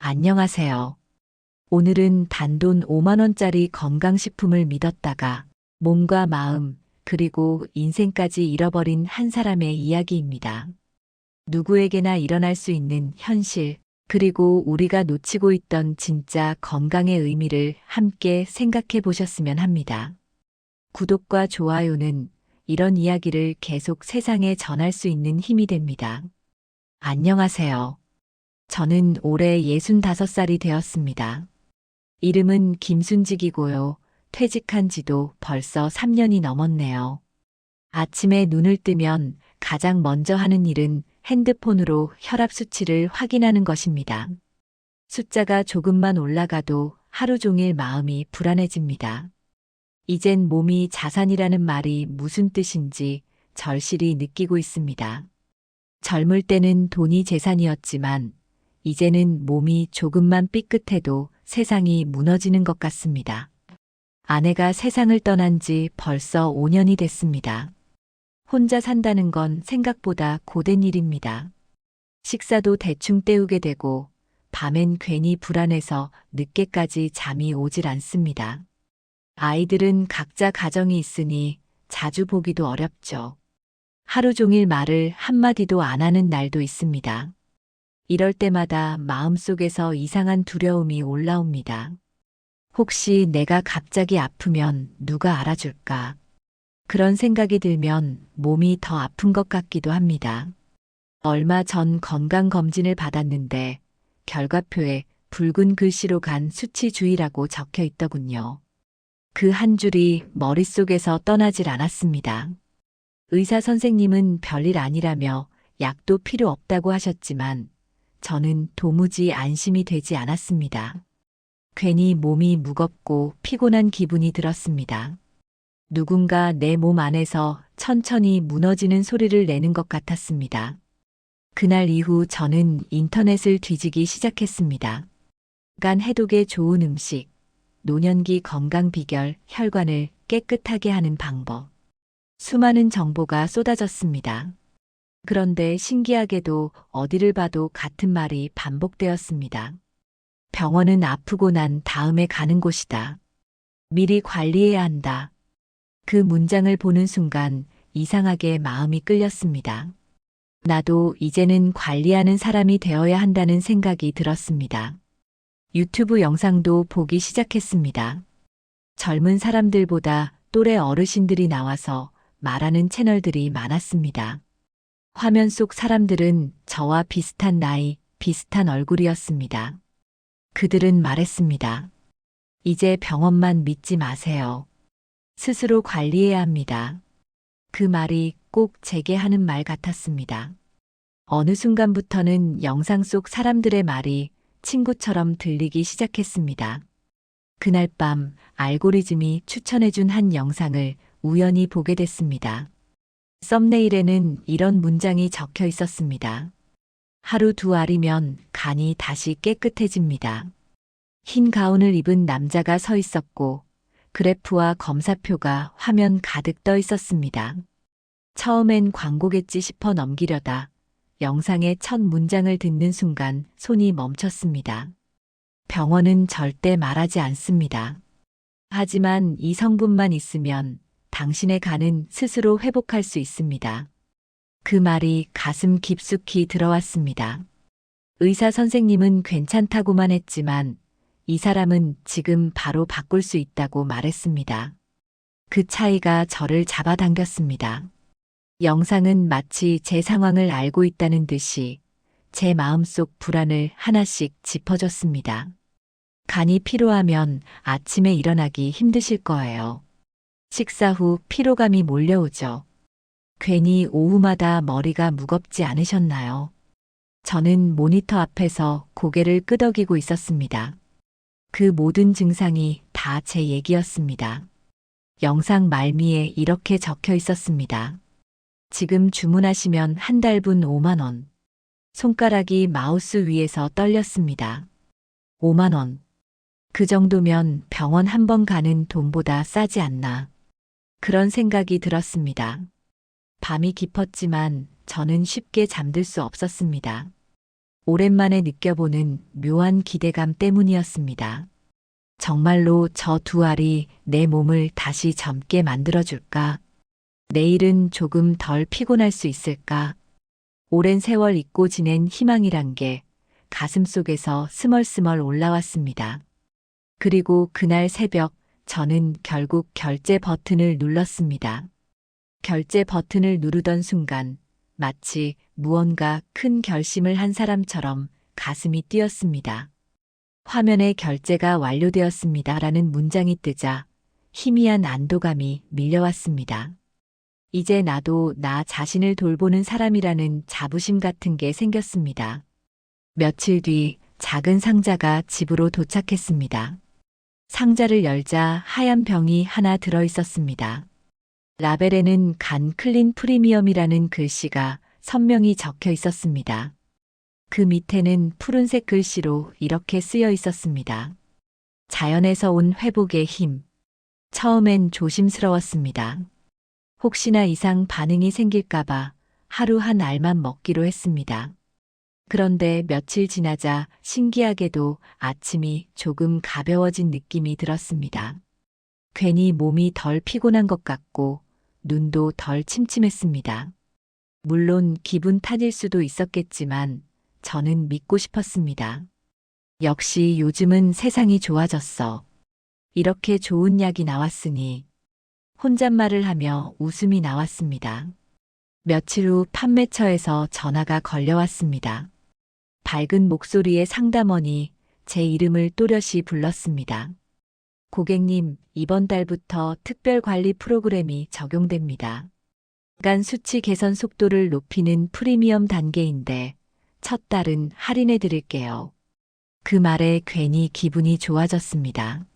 안녕하세요. 오늘은 단돈 5만 원짜리 건강식품을 믿었다가 몸과 마음, 그리고 인생까지 잃어버린 한 사람의 이야기입니다. 누구에게나 일어날 수 있는 현실, 그리고 우리가 놓치고 있던 진짜 건강의 의미를 함께 생각해 보셨으면 합니다. 구독과 좋아요는 이런 이야기를 계속 세상에 전할 수 있는 힘이 됩니다. 안녕하세요. 저는 올해 65살이 되었습니다. 이름은 김순직이고요. 퇴직한 지도 벌써 3년이 넘었네요. 아침에 눈을 뜨면 가장 먼저 하는 일은 핸드폰으로 혈압 수치를 확인하는 것입니다. 숫자가 조금만 올라가도 하루 종일 마음이 불안해집니다. 이젠 몸이 자산이라는 말이 무슨 뜻인지 절실히 느끼고 있습니다. 젊을 때는 돈이 재산이었지만 이제는 몸이 조금만 삐끗해도 세상이 무너지는 것 같습니다. 아내가 세상을 떠난 지 벌써 5년이 됐습니다. 혼자 산다는 건 생각보다 고된 일입니다. 식사도 대충 때우게 되고 밤엔 괜히 불안해서 늦게까지 잠이 오질 않습니다. 아이들은 각자 가정이 있으니 자주 보기도 어렵죠. 하루 종일 말을 한마디도 안 하는 날도 있습니다. 이럴 때마다 마음속에서 이상한 두려움이 올라옵니다. 혹시 내가 갑자기 아프면 누가 알아줄까? 그런 생각이 들면 몸이 더 아픈 것 같기도 합니다. 얼마 전 건강검진을 받았는데 결과표에 붉은 글씨로 간 수치주의라고 적혀 있더군요. 그 한 줄이 머릿속에서 떠나질 않았습니다. 의사 선생님은 별일 아니라며 약도 필요 없다고 하셨지만 저는 도무지 안심이 되지 않았습니다. 괜히 몸이 무겁고 피곤한 기분이 들었습니다. 누군가 내 몸 안에서 천천히 무너지는 소리를 내는 것 같았습니다. 그날 이후 저는 인터넷을 뒤지기 시작했습니다. 간 해독에 좋은 음식, 노년기 건강 비결, 혈관을 깨끗하게 하는 방법. 수많은 정보가 쏟아졌습니다. 그런데 신기하게도 어디를 봐도 같은 말이 반복되었습니다. 병원은 아프고 난 다음에 가는 곳이다. 미리 관리해야 한다. 그 문장을 보는 순간 이상하게 마음이 끌렸습니다. 나도 이제는 관리하는 사람이 되어야 한다는 생각이 들었습니다. 유튜브 영상도 보기 시작했습니다. 젊은 사람들보다 또래 어르신들이 나와서 말하는 채널들이 많았습니다. 화면 속 사람들은 저와 비슷한 나이, 비슷한 얼굴이었습니다. 그들은 말했습니다. 이제 병원만 믿지 마세요. 스스로 관리해야 합니다. 그 말이 꼭 제게 하는 말 같았습니다. 어느 순간부터는 영상 속 사람들의 말이 친구처럼 들리기 시작했습니다. 그날 밤 알고리즘이 추천해준 한 영상을 우연히 보게 됐습니다. 썸네일에는 이런 문장이 적혀 있었습니다. 하루 두 알이면 간이 다시 깨끗해집니다. 흰 가운을 입은 남자가 서 있었고 그래프와 검사표가 화면 가득 떠 있었습니다. 처음엔 광고겠지 싶어 넘기려다 영상의 첫 문장을 듣는 순간 손이 멈췄습니다. 병원은 절대 말하지 않습니다. 하지만 이 성분만 있으면 당신의 간은 스스로 회복할 수 있습니다. 그 말이 가슴 깊숙이 들어왔습니다. 의사 선생님은 괜찮다고만 했지만 이 사람은 지금 바로 바꿀 수 있다고 말했습니다. 그 차이가 저를 잡아당겼습니다. 영상은 마치 제 상황을 알고 있다는 듯이 제 마음속 불안을 하나씩 짚어줬습니다. 간이 피로하면 아침에 일어나기 힘드실 거예요. 식사 후 피로감이 몰려오죠. 괜히 오후마다 머리가 무겁지 않으셨나요? 저는 모니터 앞에서 고개를 끄덕이고 있었습니다. 그 모든 증상이 다 제 얘기였습니다. 영상 말미에 이렇게 적혀 있었습니다. 지금 주문하시면 한 달분 5만 원. 손가락이 마우스 위에서 떨렸습니다. 5만 원. 그 정도면 병원 한 번 가는 돈보다 싸지 않나. 그런 생각이 들었습니다. 밤이 깊었지만 저는 쉽게 잠들 수 없었습니다. 오랜만에 느껴보는 묘한 기대감 때문이었습니다. 정말로 저 두 알이 내 몸을 다시 젊게 만들어줄까? 내일은 조금 덜 피곤할 수 있을까? 오랜 세월 잊고 지낸 희망이란 게 가슴 속에서 스멀스멀 올라왔습니다. 그리고 그날 새벽 저는 결국 결제 버튼을 눌렀습니다. 결제 버튼을 누르던 순간 마치 무언가 큰 결심을 한 사람처럼 가슴이 뛰었습니다. 화면에 결제가 완료되었습니다라는 문장이 뜨자 희미한 안도감이 밀려왔습니다. 이제 나도 나 자신을 돌보는 사람이라는 자부심 같은 게 생겼습니다. 며칠 뒤 작은 상자가 집으로 도착했습니다. 상자를 열자 하얀 병이 하나 들어 있었습니다. 라벨에는 간 클린 프리미엄이라는 글씨가 선명히 적혀 있었습니다. 그 밑에는 푸른색 글씨로 이렇게 쓰여 있었습니다. 자연에서 온 회복의 힘. 처음엔 조심스러웠습니다. 혹시나 이상 반응이 생길까봐 하루 한 알만 먹기로 했습니다. 그런데 며칠 지나자 신기하게도 아침이 조금 가벼워진 느낌이 들었습니다. 괜히 몸이 덜 피곤한 것 같고 눈도 덜 침침했습니다. 물론 기분 탓일 수도 있었겠지만 저는 믿고 싶었습니다. 역시 요즘은 세상이 좋아졌어. 이렇게 좋은 약이 나왔으니 혼잣말을 하며 웃음이 나왔습니다. 며칠 후 판매처에서 전화가 걸려왔습니다. 밝은 목소리의 상담원이 제 이름을 또렷이 불렀습니다. 고객님, 이번 달부터 특별관리 프로그램이 적용됩니다. 간 수치 개선 속도를 높이는 프리미엄 단계인데 첫 달은 할인해 드릴게요. 그 말에 괜히 기분이 좋아졌습니다.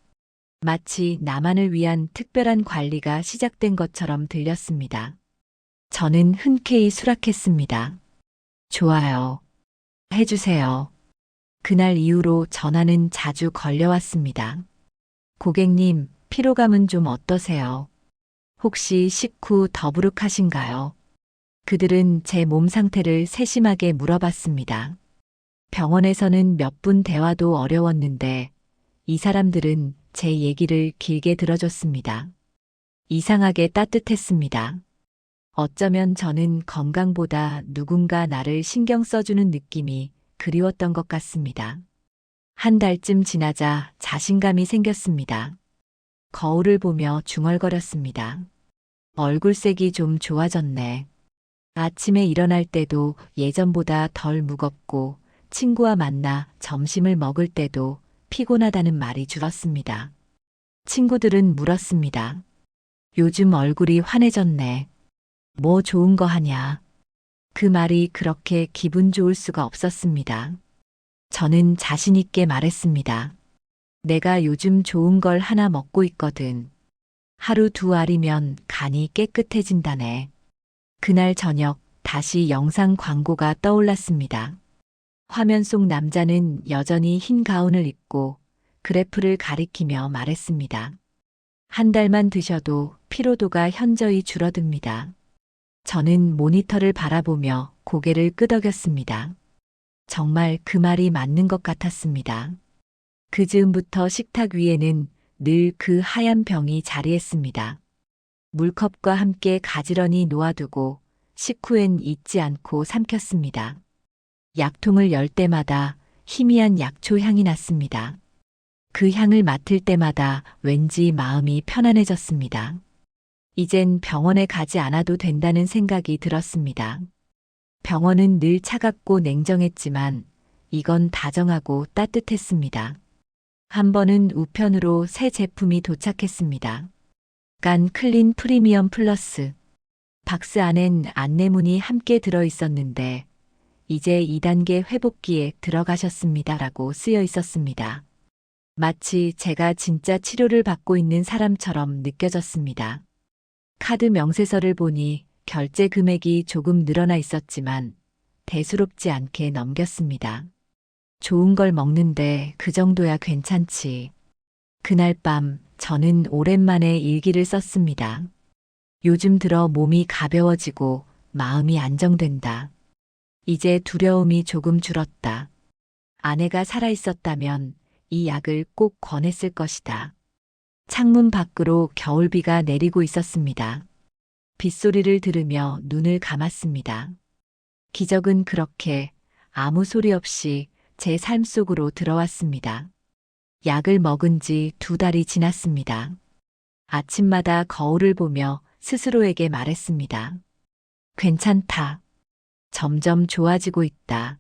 마치 나만을 위한 특별한 관리가 시작된 것처럼 들렸습니다. 저는 흔쾌히 수락했습니다. 좋아요. 해주세요. 그날 이후로 전화는 자주 걸려왔습니다. 고객님, 피로감은 좀 어떠세요? 혹시 식후 더부룩하신가요? 그들은 제 몸 상태를 세심하게 물어봤습니다. 병원에서는 몇 분 대화도 어려웠는데 이 사람들은 제 얘기를 길게 들어줬습니다. 이상하게 따뜻했습니다. 어쩌면 저는 건강보다 누군가 나를 신경 써주는 느낌이 그리웠던 것 같습니다. 한 달쯤 지나자 자신감이 생겼습니다. 거울을 보며 중얼거렸습니다. 얼굴색이 좀 좋아졌네. 아침에 일어날 때도 예전보다 덜 무겁고 친구와 만나 점심을 먹을 때도 피곤하다는 말이 줄었습니다. 친구들은 물었습니다. 요즘 얼굴이 환해졌네. 뭐 좋은 거 하냐? 그 말이 그렇게 기분 좋을 수가 없었습니다. 저는 자신 있게 말했습니다. 내가 요즘 좋은 걸 하나 먹고 있거든. 하루 두 알이면 간이 깨끗해진다네. 그날 저녁 다시 영상 광고가 떠올랐습니다. 화면 속 남자는 여전히 흰 가운을 입고 그래프를 가리키며 말했습니다. 한 달만 드셔도 피로도가 현저히 줄어듭니다. 저는 모니터를 바라보며 고개를 끄덕였습니다. 정말 그 말이 맞는 것 같았습니다. 그 즈음부터 식탁 위에는 늘 그 하얀 병이 자리했습니다. 물컵과 함께 가지런히 놓아두고 식후엔 잊지 않고 삼켰습니다. 약통을 열 때마다 희미한 약초 향이 났습니다. 그 향을 맡을 때마다 왠지 마음이 편안해졌습니다. 이젠 병원에 가지 않아도 된다는 생각이 들었습니다. 병원은 늘 차갑고 냉정했지만 이건 다정하고 따뜻했습니다. 한 번은 우편으로 새 제품이 도착했습니다. 간 클린 프리미엄 플러스. 박스 안엔 안내문이 함께 들어 있었는데 이제 2단계 회복기에 들어가셨습니다라고 쓰여 있었습니다. 마치 제가 진짜 치료를 받고 있는 사람처럼 느껴졌습니다. 카드 명세서를 보니 결제 금액이 조금 늘어나 있었지만 대수롭지 않게 넘겼습니다. 좋은 걸 먹는데 그 정도야 괜찮지. 그날 밤 저는 오랜만에 일기를 썼습니다. 요즘 들어 몸이 가벼워지고 마음이 안정된다. 이제 두려움이 조금 줄었다. 아내가 살아있었다면 이 약을 꼭 권했을 것이다. 창문 밖으로 겨울비가 내리고 있었습니다. 빗소리를 들으며 눈을 감았습니다. 기적은 그렇게 아무 소리 없이 제 삶 속으로 들어왔습니다. 약을 먹은 지 2달이 지났습니다. 아침마다 거울을 보며 스스로에게 말했습니다. 괜찮다. 점점 좋아지고 있다.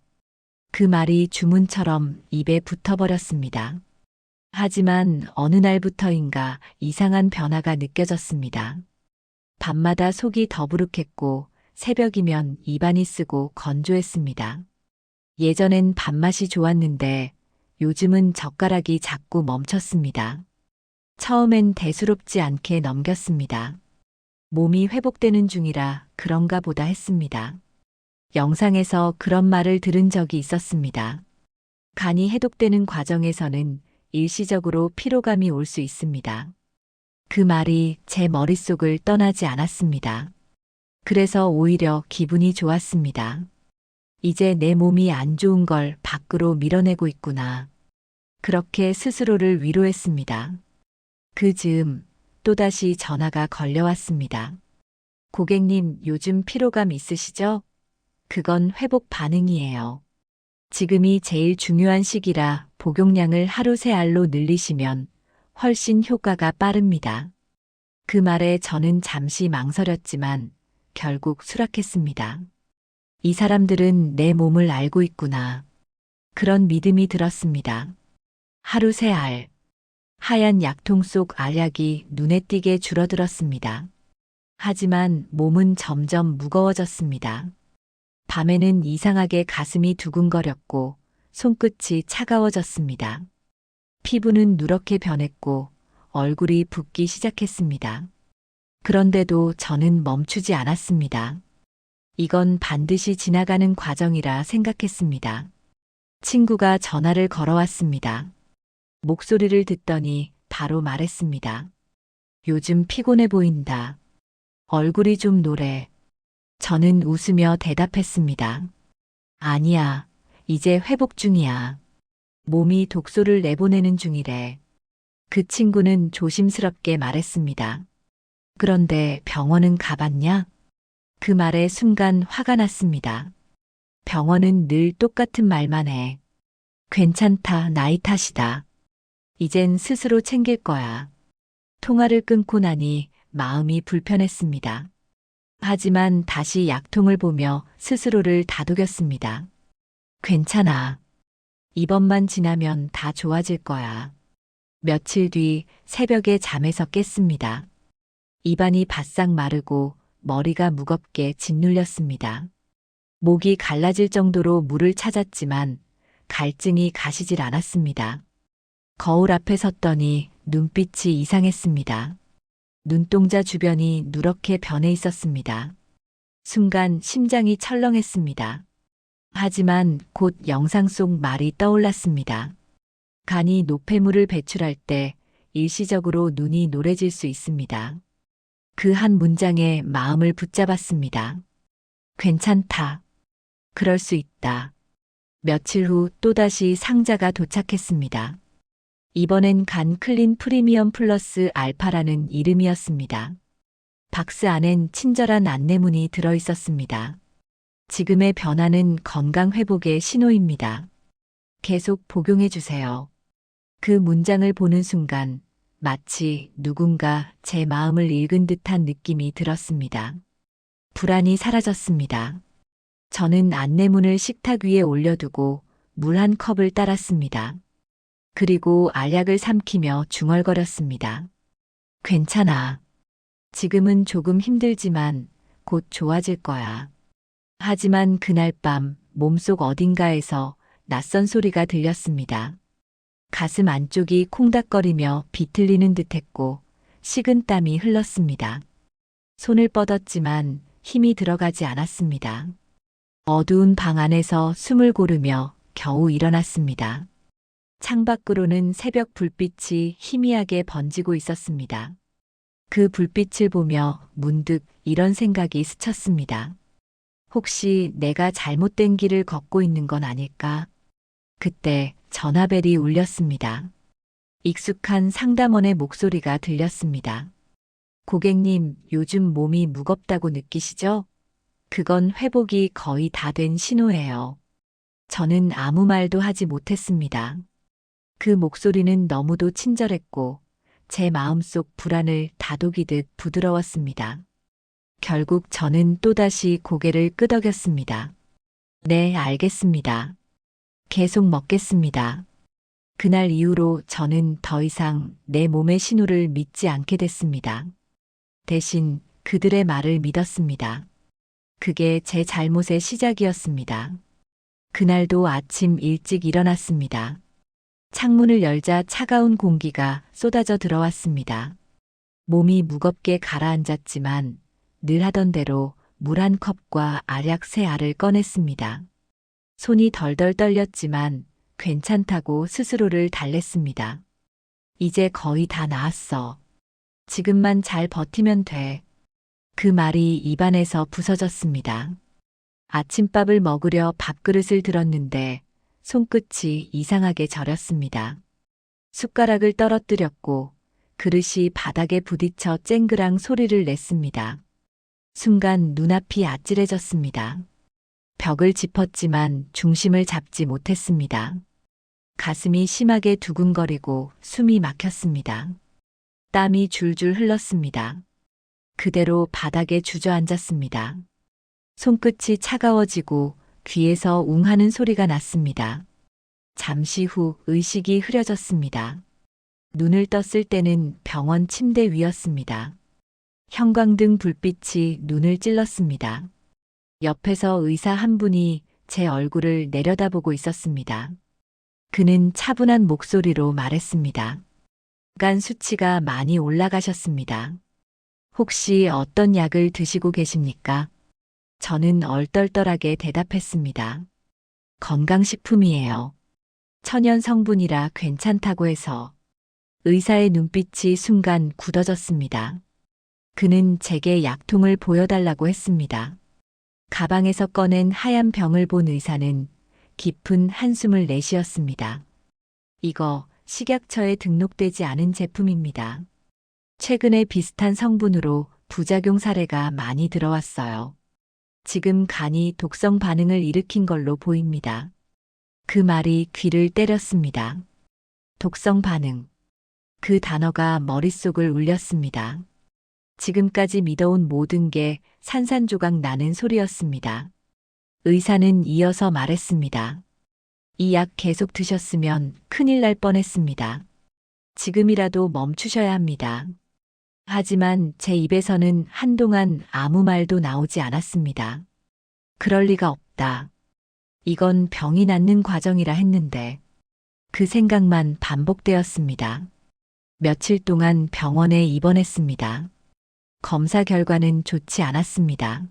그 말이 주문처럼 입에 붙어버렸습니다. 하지만 어느 날부터인가 이상한 변화가 느껴졌습니다. 밤마다 속이 더부룩했고 새벽이면 입안이 쓰고 건조했습니다. 예전엔 밥맛이 좋았는데 요즘은 젓가락이 자꾸 멈췄습니다. 처음엔 대수롭지 않게 넘겼습니다. 몸이 회복되는 중이라 그런가 보다 했습니다. 영상에서 그런 말을 들은 적이 있었습니다. 간이 해독되는 과정에서는 일시적으로 피로감이 올 수 있습니다. 그 말이 제 머릿속을 떠나지 않았습니다. 그래서 오히려 기분이 좋았습니다. 이제 내 몸이 안 좋은 걸 밖으로 밀어내고 있구나. 그렇게 스스로를 위로했습니다. 그 즈음 또다시 전화가 걸려왔습니다. 고객님, 요즘 피로감 있으시죠? 그건 회복 반응이에요. 지금이 제일 중요한 시기라 복용량을 하루 3알로 늘리시면 훨씬 효과가 빠릅니다. 그 말에 저는 잠시 망설였지만 결국 수락했습니다. 이 사람들은 내 몸을 알고 있구나. 그런 믿음이 들었습니다. 하루 3알. 하얀 약통 속 알약이 눈에 띄게 줄어들었습니다. 하지만 몸은 점점 무거워졌습니다. 밤에는 이상하게 가슴이 두근거렸고 손끝이 차가워졌습니다. 피부는 누렇게 변했고 얼굴이 붓기 시작했습니다. 그런데도 저는 멈추지 않았습니다. 이건 반드시 지나가는 과정이라 생각했습니다. 친구가 전화를 걸어왔습니다. 목소리를 듣더니 바로 말했습니다. 요즘 피곤해 보인다. 얼굴이 좀 노래. 저는 웃으며 대답했습니다. 아니야, 이제 회복 중이야. 몸이 독소를 내보내는 중이래. 그 친구는 조심스럽게 말했습니다. 그런데 병원은 가봤냐? 그 말에 순간 화가 났습니다. 병원은 늘 똑같은 말만 해. 괜찮다, 나이 탓이다. 이젠 스스로 챙길 거야. 통화를 끊고 나니 마음이 불편했습니다. 하지만 다시 약통을 보며 스스로를 다독였습니다. 괜찮아. 이번만 지나면 다 좋아질 거야. 며칠 뒤 새벽에 잠에서 깼습니다. 입안이 바싹 마르고 머리가 무겁게 짓눌렸습니다. 목이 갈라질 정도로 물을 찾았지만 갈증이 가시질 않았습니다. 거울 앞에 섰더니 눈빛이 이상했습니다. 눈동자 주변이 누렇게 변해 있었습니다. 순간 심장이 철렁했습니다. 하지만 곧 영상 속 말이 떠올랐습니다. 간이 노폐물을 배출할 때 일시적으로 눈이 노래질 수 있습니다. 그 한 문장에 마음을 붙잡았습니다. 괜찮다. 그럴 수 있다. 며칠 후 또다시 상자가 도착했습니다. 이번엔 간 클린 프리미엄 플러스 알파라는 이름이었습니다. 박스 안엔 친절한 안내문이 들어 있었습니다. 지금의 변화는 건강 회복의 신호입니다. 계속 복용해 주세요. 그 문장을 보는 순간 마치 누군가 제 마음을 읽은 듯한 느낌이 들었습니다. 불안이 사라졌습니다. 저는 안내문을 식탁 위에 올려두고 물 한 컵을 따랐습니다. 그리고 알약을 삼키며 중얼거렸습니다. 괜찮아. 지금은 조금 힘들지만 곧 좋아질 거야. 하지만 그날 밤 몸속 어딘가에서 낯선 소리가 들렸습니다. 가슴 안쪽이 콩닥거리며 비틀리는 듯했고 식은 땀이 흘렀습니다. 손을 뻗었지만 힘이 들어가지 않았습니다. 어두운 방 안에서 숨을 고르며 겨우 일어났습니다. 창밖으로는 새벽 불빛이 희미하게 번지고 있었습니다. 그 불빛을 보며 문득 이런 생각이 스쳤습니다. 혹시 내가 잘못된 길을 걷고 있는 건 아닐까? 그때 전화벨이 울렸습니다. 익숙한 상담원의 목소리가 들렸습니다. 고객님, 요즘 몸이 무겁다고 느끼시죠? 그건 회복이 거의 다 된 신호예요. 저는 아무 말도 하지 못했습니다. 그 목소리는 너무도 친절했고 제 마음속 불안을 다독이듯 부드러웠습니다. 결국 저는 또다시 고개를 끄덕였습니다. 네, 알겠습니다. 계속 먹겠습니다. 그날 이후로 저는 더 이상 내 몸의 신호를 믿지 않게 됐습니다. 대신 그들의 말을 믿었습니다. 그게 제 잘못의 시작이었습니다. 그날도 아침 일찍 일어났습니다. 창문을 열자 차가운 공기가 쏟아져 들어왔습니다. 몸이 무겁게 가라앉았지만 늘 하던 대로 물 한 컵과 알약 3알을 꺼냈습니다. 손이 덜덜 떨렸지만 괜찮다고 스스로를 달랬습니다. 이제 거의 다 나았어. 지금만 잘 버티면 돼. 그 말이 입안에서 부서졌습니다. 아침밥을 먹으려 밥그릇을 들었는데 손끝이 이상하게 저렸습니다. 숟가락을 떨어뜨렸고 그릇이 바닥에 부딪혀 쨍그랑 소리를 냈습니다. 순간 눈앞이 아찔해졌습니다. 벽을 짚었지만 중심을 잡지 못했습니다. 가슴이 심하게 두근거리고 숨이 막혔습니다. 땀이 줄줄 흘렀습니다. 그대로 바닥에 주저앉았습니다. 손끝이 차가워지고 귀에서 웅하는 소리가 났습니다. 잠시 후 의식이 흐려졌습니다. 눈을 떴을 때는 병원 침대 위였습니다. 형광등 불빛이 눈을 찔렀습니다. 옆에서 의사 한 분이 제 얼굴을 내려다보고 있었습니다. 그는 차분한 목소리로 말했습니다. 간 수치가 많이 올라가셨습니다. 혹시 어떤 약을 드시고 계십니까? 저는 얼떨떨하게 대답했습니다. 건강식품이에요. 천연 성분이라 괜찮다고 해서. 의사의 눈빛이 순간 굳어졌습니다. 그는 제게 약통을 보여달라고 했습니다. 가방에서 꺼낸 하얀 병을 본 의사는 깊은 한숨을 내쉬었습니다. 이거 식약처에 등록되지 않은 제품입니다. 최근에 비슷한 성분으로 부작용 사례가 많이 들어왔어요. 지금 간이 독성 반응을 일으킨 걸로 보입니다. 그 말이 귀를 때렸습니다. 독성 반응. 그 단어가 머릿속을 울렸습니다. 지금까지 믿어온 모든 게 산산조각 나는 소리였습니다. 의사는 이어서 말했습니다. 이 약 계속 드셨으면 큰일 날 뻔했습니다. 지금이라도 멈추셔야 합니다. 하지만 제 입에서는 한동안 아무 말도 나오지 않았습니다. 그럴 리가 없다. 이건 병이 낫는 과정이라 했는데 그 생각만 반복되었습니다. 며칠 동안 병원에 입원했습니다. 검사 결과는 좋지 않았습니다.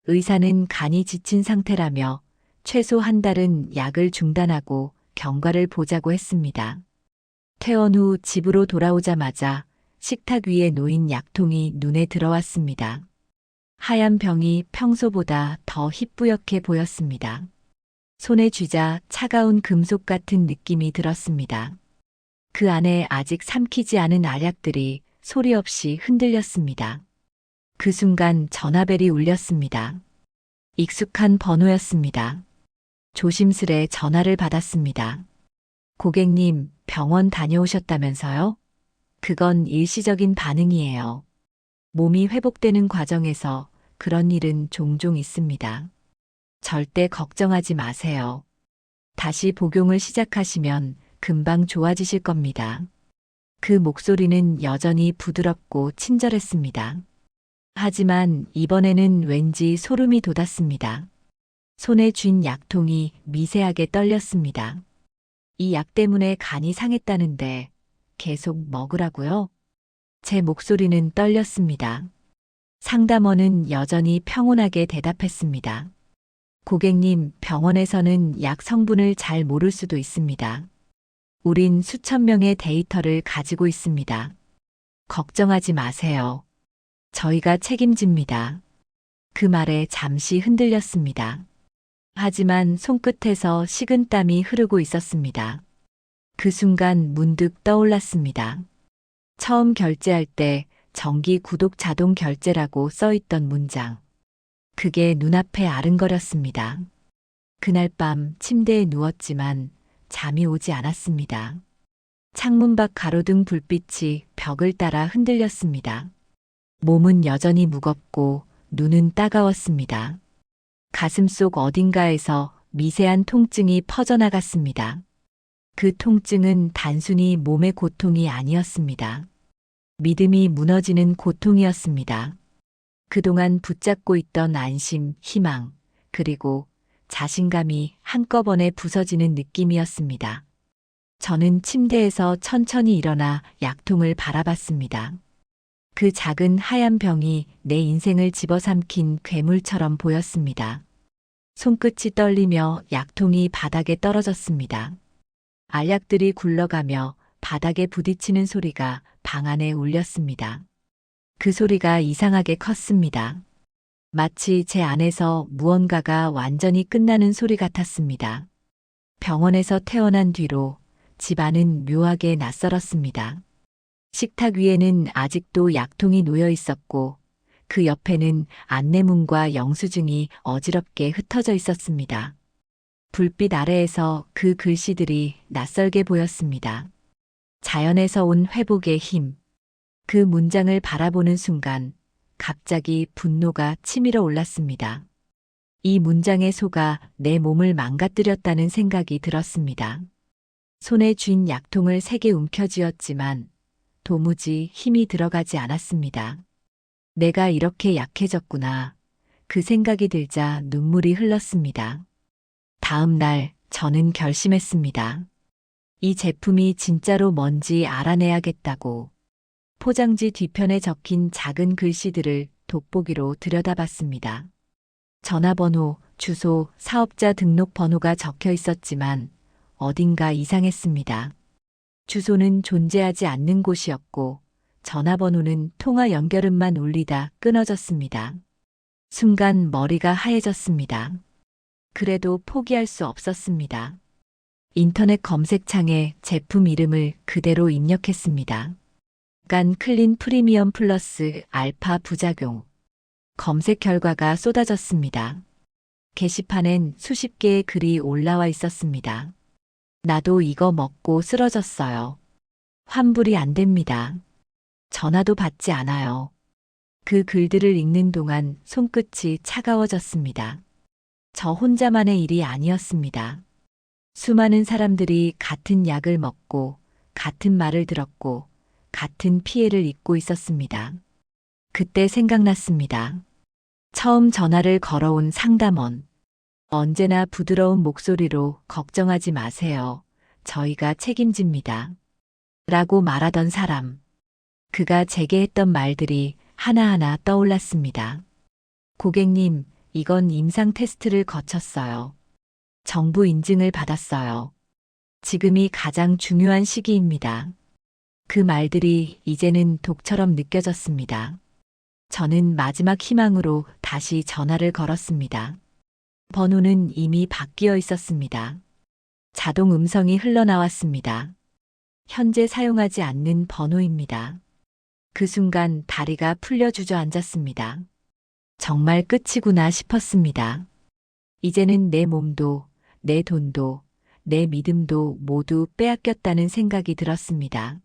의사는 간이 지친 상태라며 최소 한 달은 약을 중단하고 경과를 보자고 했습니다. 퇴원 후 집으로 돌아오자마자 식탁 위에 놓인 약통이 눈에 들어왔습니다. 하얀 병이 평소보다 더 희뿌옇게 보였습니다. 손에 쥐자 차가운 금속 같은 느낌이 들었습니다. 그 안에 아직 삼키지 않은 알약들이 소리 없이 흔들렸습니다. 그 순간 전화벨이 울렸습니다. 익숙한 번호였습니다. 조심스레 전화를 받았습니다. 고객님, 병원 다녀오셨다면서요? 그건 일시적인 반응이에요. 몸이 회복되는 과정에서 그런 일은 종종 있습니다. 절대 걱정하지 마세요. 다시 복용을 시작하시면 금방 좋아지실 겁니다. 그 목소리는 여전히 부드럽고 친절했습니다. 하지만 이번에는 왠지 소름이 돋았습니다. 손에 쥔 약통이 미세하게 떨렸습니다. 이 약 때문에 간이 상했다는데 계속 먹으라고요? 제 목소리는 떨렸습니다. 상담원은 여전히 평온하게 대답했습니다. 고객님, 병원에서는 약 성분을 잘 모를 수도 있습니다. 우린 수천 명의 데이터를 가지고 있습니다. 걱정하지 마세요. 저희가 책임집니다. 그 말에 잠시 흔들렸습니다. 하지만 손끝에서 식은땀이 흐르고 있었습니다. 그 순간 문득 떠올랐습니다. 처음 결제할 때 정기 구독 자동 결제라고 써 있던 문장. 그게 눈앞에 아른거렸습니다. 그날 밤 침대에 누웠지만 잠이 오지 않았습니다. 창문 밖 가로등 불빛이 벽을 따라 흔들렸습니다. 몸은 여전히 무겁고 눈은 따가웠습니다. 가슴 속 어딘가에서 미세한 통증이 퍼져나갔습니다. 그 통증은 단순히 몸의 고통이 아니었습니다. 믿음이 무너지는 고통이었습니다. 그동안 붙잡고 있던 안심, 희망, 그리고 자신감이 한꺼번에 부서지는 느낌이었습니다. 저는 침대에서 천천히 일어나 약통을 바라봤습니다. 그 작은 하얀 병이 내 인생을 집어삼킨 괴물처럼 보였습니다. 손끝이 떨리며 약통이 바닥에 떨어졌습니다. 알약들이 굴러가며 바닥에 부딪히는 소리가 방 안에 울렸습니다. 그 소리가 이상하게 컸습니다. 마치 제 안에서 무언가가 완전히 끝나는 소리 같았습니다. 병원에서 퇴원한 뒤로 집안은 묘하게 낯설었습니다. 식탁 위에는 아직도 약통이 놓여 있었고 그 옆에는 안내문과 영수증이 어지럽게 흩어져 있었습니다. 불빛 아래에서 그 글씨들이 낯설게 보였습니다. 자연에서 온 회복의 힘. 그 문장을 바라보는 순간 갑자기 분노가 치밀어 올랐습니다. 이 문장의 소가 내 몸을 망가뜨렸다는 생각이 들었습니다. 손에 쥔 약통을 세게 움켜쥐었지만 도무지 힘이 들어가지 않았습니다. 내가 이렇게 약해졌구나. 그 생각이 들자 눈물이 흘렀습니다. 다음 날 저는 결심했습니다. 이 제품이 진짜로 뭔지 알아내야겠다고. 포장지 뒤편에 적힌 작은 글씨들을 돋보기로 들여다봤습니다. 전화번호, 주소, 사업자 등록번호가 적혀 있었지만 어딘가 이상했습니다. 주소는 존재하지 않는 곳이었고 전화번호는 통화 연결음만 울리다 끊어졌습니다. 순간 머리가 하얘졌습니다. 그래도 포기할 수 없었습니다. 인터넷 검색창에 제품 이름을 그대로 입력했습니다. 간 클린 프리미엄 플러스 알파 부작용. 검색 결과가 쏟아졌습니다. 게시판엔 수십 개의 글이 올라와 있었습니다. 나도 이거 먹고 쓰러졌어요. 환불이 안 됩니다. 전화도 받지 않아요. 그 글들을 읽는 동안 손끝이 차가워졌습니다. 저 혼자만의 일이 아니었습니다. 수많은 사람들이 같은 약을 먹고 같은 말을 들었고 같은 피해를 입고 있었습니다. 그때 생각났습니다. 처음 전화를 걸어온 상담원. 언제나 부드러운 목소리로 걱정하지 마세요. 저희가 책임집니다. 라고 말하던 사람. 그가 제게 했던 말들이 하나하나 떠올랐습니다. 고객님, 이건 임상 테스트를 거쳤어요. 정부 인증을 받았어요. 지금이 가장 중요한 시기입니다. 그 말들이 이제는 독처럼 느껴졌습니다. 저는 마지막 희망으로 다시 전화를 걸었습니다. 번호는 이미 바뀌어 있었습니다. 자동 음성이 흘러나왔습니다. 현재 사용하지 않는 번호입니다. 그 순간 다리가 풀려 주저앉았습니다. 정말 끝이구나 싶었습니다. 이제는 내 몸도, 내 돈도, 내 믿음도 모두 빼앗겼다는 생각이 들었습니다.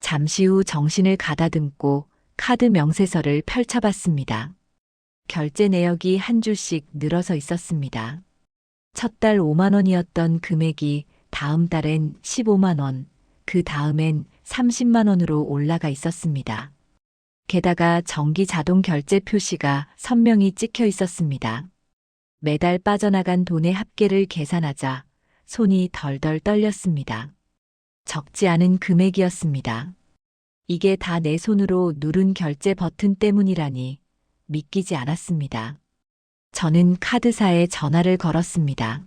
잠시 후 정신을 가다듬고 카드 명세서를 펼쳐봤습니다. 결제 내역이 한 줄씩 늘어서 있었습니다. 첫 달 5만 원이었던 금액이 다음 달엔 15만 원, 그 다음엔 30만 원으로 올라가 있었습니다. 게다가 정기 자동 결제 표시가 선명히 찍혀 있었습니다. 매달 빠져나간 돈의 합계를 계산하자 손이 덜덜 떨렸습니다. 적지 않은 금액이었습니다. 이게 다 내 손으로 누른 결제 버튼 때문이라니 믿기지 않았습니다. 저는 카드사에 전화를 걸었습니다.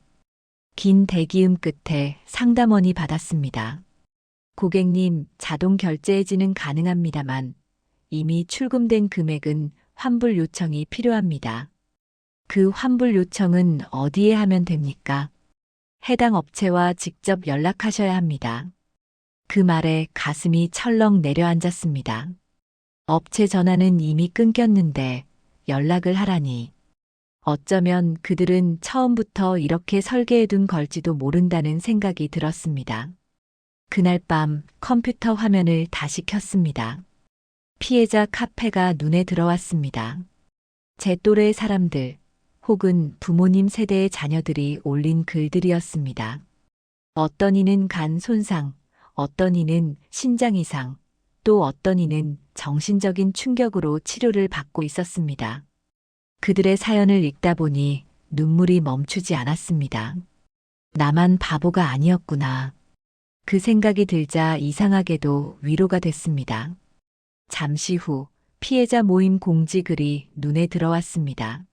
긴 대기음 끝에 상담원이 받았습니다. 고객님, 자동 결제 해지는 가능합니다만 이미 출금된 금액은 환불 요청이 필요합니다. 그 환불 요청은 어디에 하면 됩니까? 해당 업체와 직접 연락하셔야 합니다. 그 말에 가슴이 철렁 내려앉았습니다. 업체 전화는 이미 끊겼는데 연락을 하라니. 어쩌면 그들은 처음부터 이렇게 설계해둔 걸지도 모른다는 생각이 들었습니다. 그날 밤 컴퓨터 화면을 다시 켰습니다. 피해자 카페가 눈에 들어왔습니다. 제 또래의 사람들, 혹은 부모님 세대의 자녀들이 올린 글들이었습니다. 어떤 이는 간 손상, 어떤 이는 신장 이상, 또 어떤 이는 정신적인 충격으로 치료를 받고 있었습니다. 그들의 사연을 읽다 보니 눈물이 멈추지 않았습니다. 나만 바보가 아니었구나. 그 생각이 들자 이상하게도 위로가 됐습니다. 잠시 후 피해자 모임 공지 글이 눈에 들어왔습니다.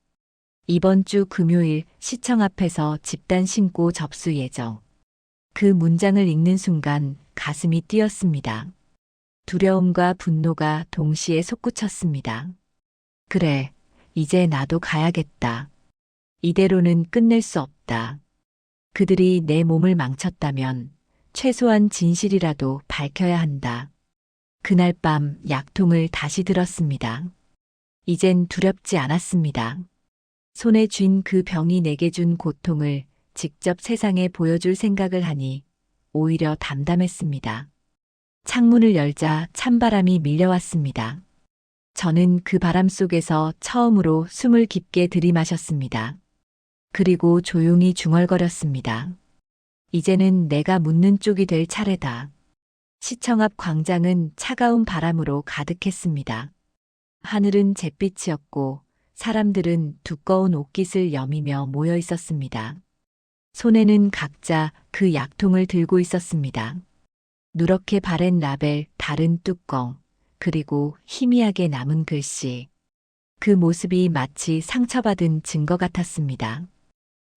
이번 주 금요일 시청 앞에서 집단 신고 접수 예정. 그 문장을 읽는 순간 가슴이 뛰었습니다. 두려움과 분노가 동시에 솟구쳤습니다. 그래, 이제 나도 가야겠다. 이대로는 끝낼 수 없다. 그들이 내 몸을 망쳤다면 최소한 진실이라도 밝혀야 한다. 그날 밤 약통을 다시 들었습니다. 이젠 두렵지 않았습니다. 손에 쥔 그 병이 내게 준 고통을 직접 세상에 보여줄 생각을 하니 오히려 담담했습니다. 창문을 열자 찬바람이 밀려왔습니다. 저는 그 바람 속에서 처음으로 숨을 깊게 들이마셨습니다. 그리고 조용히 중얼거렸습니다. 이제는 내가 묻는 쪽이 될 차례다. 시청 앞 광장은 차가운 바람으로 가득했습니다. 하늘은 잿빛이었고 사람들은 두꺼운 옷깃을 여미며 모여 있었습니다. 손에는 각자 그 약통을 들고 있었습니다. 누렇게 바랜 라벨, 다른 뚜껑, 그리고 희미하게 남은 글씨. 그 모습이 마치 상처받은 증거 같았습니다.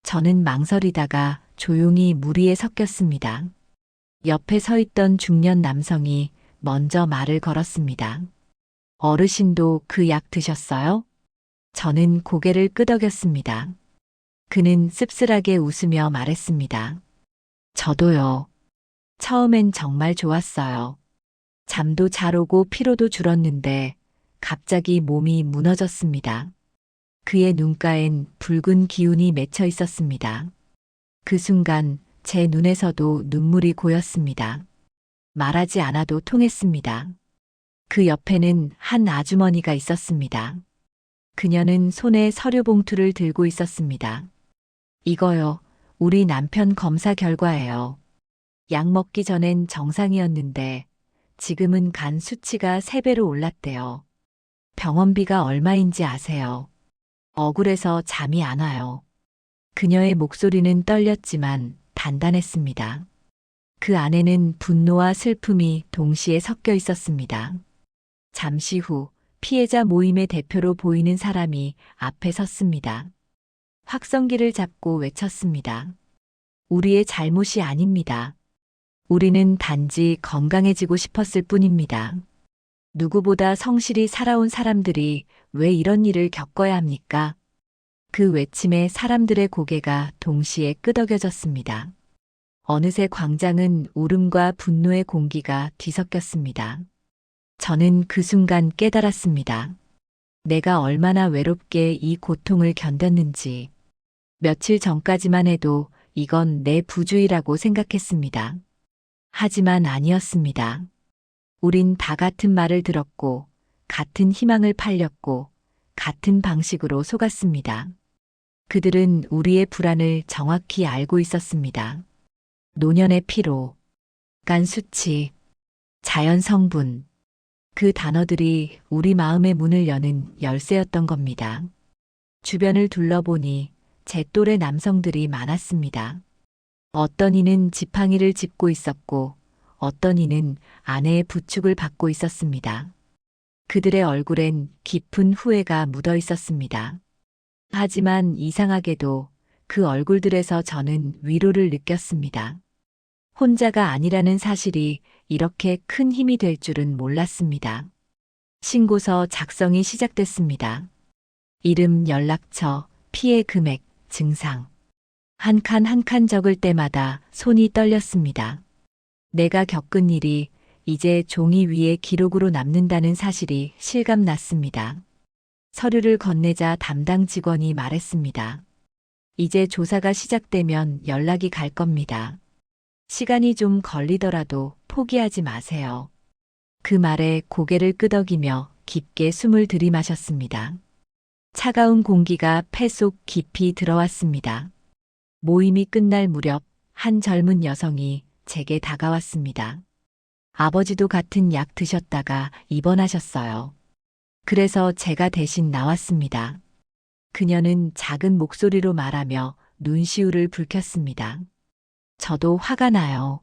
저는 망설이다가 조용히 무리에 섞였습니다. 옆에 서 있던 중년 남성이 먼저 말을 걸었습니다. 어르신도 그 약 드셨어요? 저는 고개를 끄덕였습니다. 그는 씁쓸하게 웃으며 말했습니다. 저도요. 처음엔 정말 좋았어요. 잠도 잘 오고 피로도 줄었는데 갑자기 몸이 무너졌습니다. 그의 눈가엔 붉은 기운이 맺혀 있었습니다. 그 순간 제 눈에서도 눈물이 고였습니다. 말하지 않아도 통했습니다. 그 옆에는 한 아주머니가 있었습니다. 그녀는 손에 서류 봉투를 들고 있었습니다. 이거요, 우리 남편 검사 결과예요. 약 먹기 전엔 정상이었는데 지금은 간 수치가 3배로 올랐대요. 병원비가 얼마인지 아세요? 억울해서 잠이 안 와요. 그녀의 목소리는 떨렸지만 단단했습니다. 그 안에는 분노와 슬픔이 동시에 섞여 있었습니다. 잠시 후 피해자 모임의 대표로 보이는 사람이 앞에 섰습니다. 확성기를 잡고 외쳤습니다. 우리의 잘못이 아닙니다. 우리는 단지 건강해지고 싶었을 뿐입니다. 누구보다 성실히 살아온 사람들이 왜 이런 일을 겪어야 합니까? 그 외침에 사람들의 고개가 동시에 끄덕여졌습니다. 어느새 광장은 울음과 분노의 공기가 뒤섞였습니다. 저는 그 순간 깨달았습니다. 내가 얼마나 외롭게 이 고통을 견뎠는지. 며칠 전까지만 해도 이건 내 부주의라고 생각했습니다. 하지만 아니었습니다. 우린 다 같은 말을 들었고, 같은 희망을 팔렸고, 같은 방식으로 속았습니다. 그들은 우리의 불안을 정확히 알고 있었습니다. 노년의 피로, 간 수치, 자연 성분, 그 단어들이 우리 마음의 문을 여는 열쇠였던 겁니다. 주변을 둘러보니 제 또래 남성들이 많았습니다. 어떤 이는 지팡이를 짚고 있었고 어떤 이는 아내의 부축을 받고 있었습니다. 그들의 얼굴엔 깊은 후회가 묻어 있었습니다. 하지만 이상하게도 그 얼굴들에서 저는 위로를 느꼈습니다. 혼자가 아니라는 사실이 이렇게 큰 힘이 될 줄은 몰랐습니다. 신고서 작성이 시작됐습니다. 이름, 연락처, 피해 금액, 증상. 한 칸 한 칸 적을 때마다 손이 떨렸습니다. 내가 겪은 일이 이제 종이 위에 기록으로 남는다는 사실이 실감났습니다. 서류를 건네자 담당 직원이 말했습니다. 이제 조사가 시작되면 연락이 갈 겁니다. 시간이 좀 걸리더라도 포기하지 마세요. 그 말에 고개를 끄덕이며 깊게 숨을 들이마셨습니다. 차가운 공기가 폐 속 깊이 들어왔습니다. 모임이 끝날 무렵 한 젊은 여성이 제게 다가왔습니다. 아버지도 같은 약 드셨다가 입원하셨어요. 그래서 제가 대신 나왔습니다. 그녀는 작은 목소리로 말하며 눈시울을 붉혔습니다. 저도 화가 나요.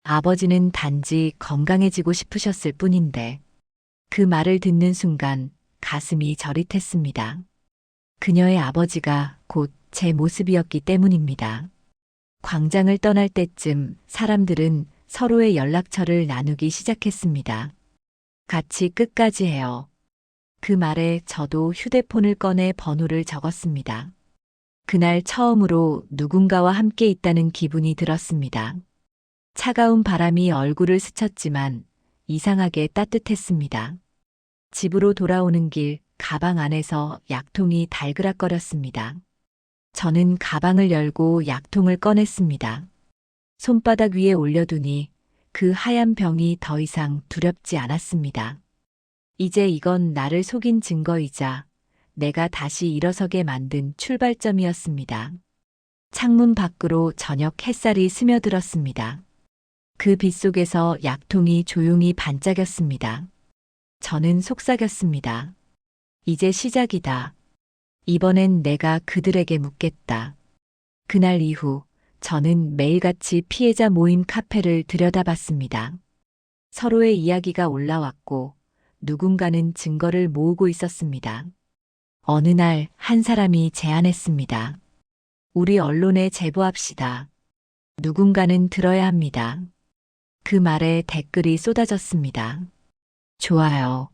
아버지는 단지 건강해지고 싶으셨을 뿐인데. 그 말을 듣는 순간 가슴이 저릿했습니다. 그녀의 아버지가 곧 제 모습이었기 때문입니다. 광장을 떠날 때쯤 사람들은 서로의 연락처를 나누기 시작했습니다. 같이 끝까지 해요. 그 말에 저도 휴대폰을 꺼내 번호를 적었습니다. 그날 처음으로 누군가와 함께 있다는 기분이 들었습니다. 차가운 바람이 얼굴을 스쳤지만 이상하게 따뜻했습니다. 집으로 돌아오는 길 가방 안에서 약통이 달그락거렸습니다. 저는 가방을 열고 약통을 꺼냈습니다. 손바닥 위에 올려두니 그 하얀 병이 더 이상 두렵지 않았습니다. 이제 이건 나를 속인 증거이자 내가 다시 일어서게 만든 출발점이었습니다. 창문 밖으로 저녁 햇살이 스며들었습니다. 그 빛 속에서 약통이 조용히 반짝였습니다. 저는 속삭였습니다. 이제 시작이다. 이번엔 내가 그들에게 묻겠다. 그날 이후 저는 매일같이 피해자 모임 카페를 들여다봤습니다. 서로의 이야기가 올라왔고 누군가는 증거를 모으고 있었습니다. 어느 날 한 사람이 제안했습니다. 우리 언론에 제보합시다. 누군가는 들어야 합니다. 그 말에 댓글이 쏟아졌습니다. 좋아요.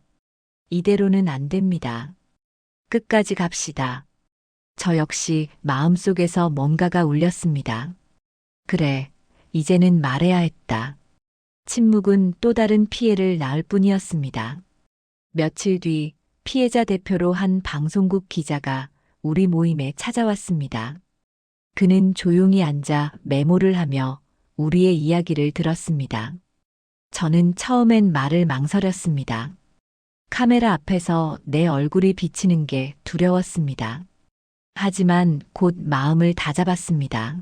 이대로는 안 됩니다. 끝까지 갑시다. 저 역시 마음속에서 뭔가가 울렸습니다. 그래, 이제는 말해야 했다. 침묵은 또 다른 피해를 낳을 뿐이었습니다. 며칠 뒤 피해자 대표로 한 방송국 기자가 우리 모임에 찾아왔습니다. 그는 조용히 앉아 메모를 하며 우리의 이야기를 들었습니다. 저는 처음엔 말을 망설였습니다. 카메라 앞에서 내 얼굴이 비치는 게 두려웠습니다. 하지만 곧 마음을 다잡았습니다.